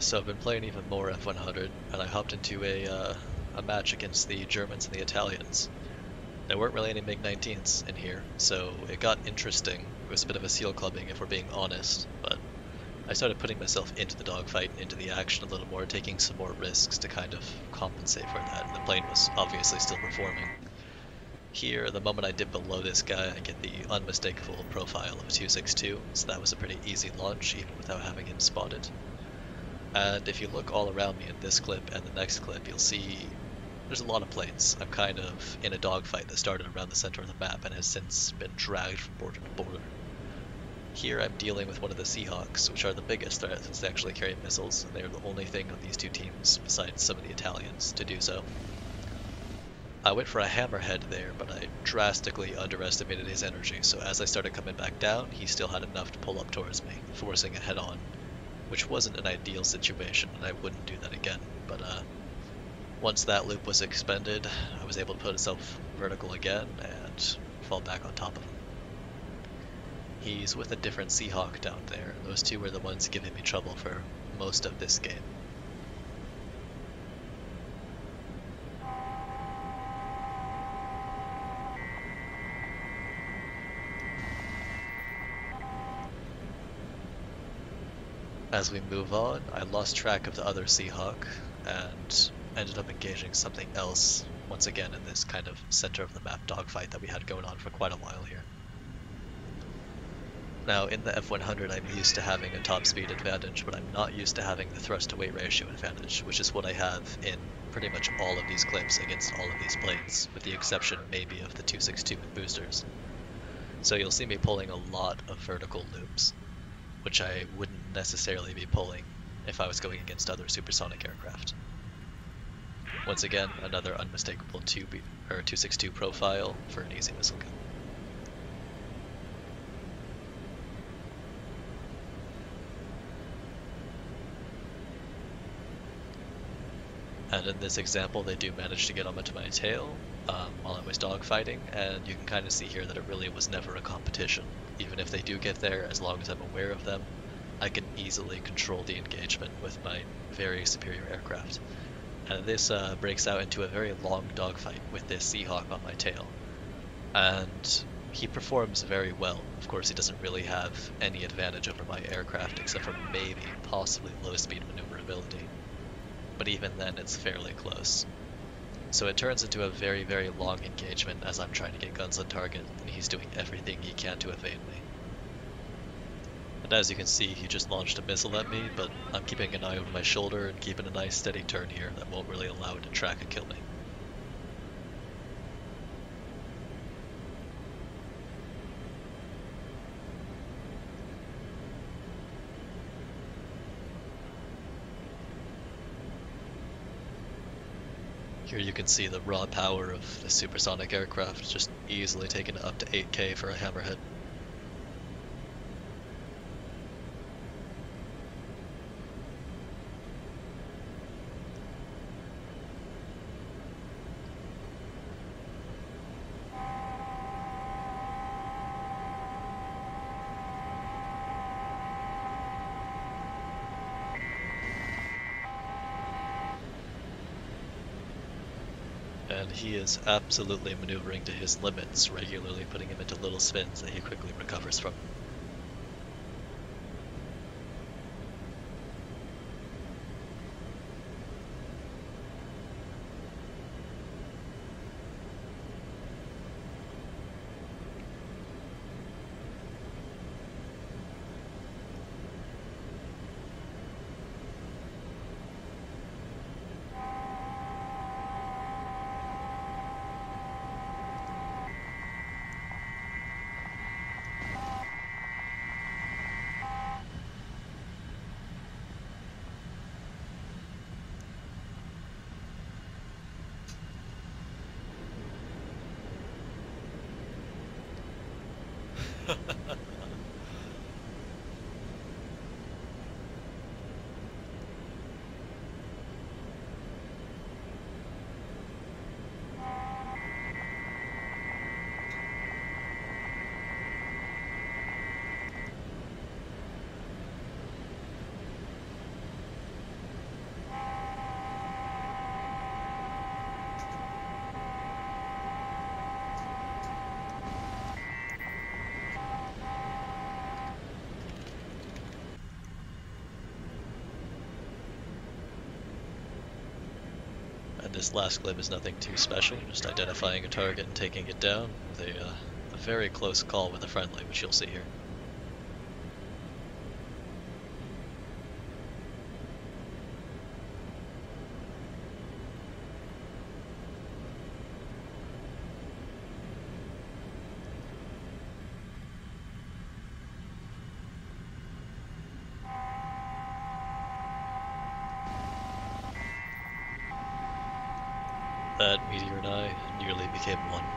So I've been playing even more F-100, and I hopped into a match against the Germans and the Italians. There weren't really any MiG-19s in here, so it got interesting. It was a bit of a seal clubbing, if we're being honest, but I started putting myself into the dogfight, into the action a little more, taking some more risks to kind of compensate for that, and the plane was obviously still performing. Here, the moment I dip below this guy, I get the unmistakable profile of a 262, so that was a pretty easy launch, even without having him spotted. And if you look all around me in this clip and the next clip, you'll see there's a lot of planes. I'm kind of in a dogfight that started around the center of the map and has since been dragged from border to border. Here I'm dealing with one of the Seahawks, which are the biggest threat since they actually carry missiles, and they are the only thing on these two teams, besides some of the Italians, to do so. I went for a hammerhead there, but I drastically underestimated his energy, so as I started coming back down, he still had enough to pull up towards me, forcing a head-on, which wasn't an ideal situation, and I wouldn't do that again, but once that loop was expended, I was able to put myself vertical again and fall back on top of him. He's with a different Seahawk down there, and those two were the ones giving me trouble for most of this game. As we move on, I lost track of the other Seahawk and ended up engaging something else once again in this kind of center of the map dogfight that we had going on for quite a while here. Now in the F-100 I'm used to having a top speed advantage, but I'm not used to having the thrust to weight ratio advantage, which is what I have in pretty much all of these clips against all of these planes, with the exception maybe of the 262 with boosters. So you'll see me pulling a lot of vertical loops, which I wouldn't necessarily be pulling if I was going against other supersonic aircraft. Once again, another unmistakable 262 profile for an easy missile kill. And in this example, they do manage to get onto my tail while I was dogfighting, and you can kind of see here that it really was never a competition. Even if they do get there, as long as I'm aware of them, I can easily control the engagement with my very superior aircraft. And this breaks out into a very long dogfight with this Seahawk on my tail. And he performs very well. Of course, he doesn't really have any advantage over my aircraft except for maybe, possibly low speed maneuverability. But even then, it's fairly close. So it turns into a very, very long engagement as I'm trying to get guns on target, and he's doing everything he can to evade me. And as you can see, he just launched a missile at me, but I'm keeping an eye over my shoulder and keeping a nice steady turn here that won't really allow it to track and kill me. Here you can see the raw power of the supersonic aircraft, just easily taking it up to 8K for a hammerhead. And he is absolutely maneuvering to his limits, regularly putting him into little spins that he quickly recovers from. And this last clip is nothing too special, just identifying a target and taking it down with a very close call with a friendly, which you'll see here. That meteor and I nearly became one.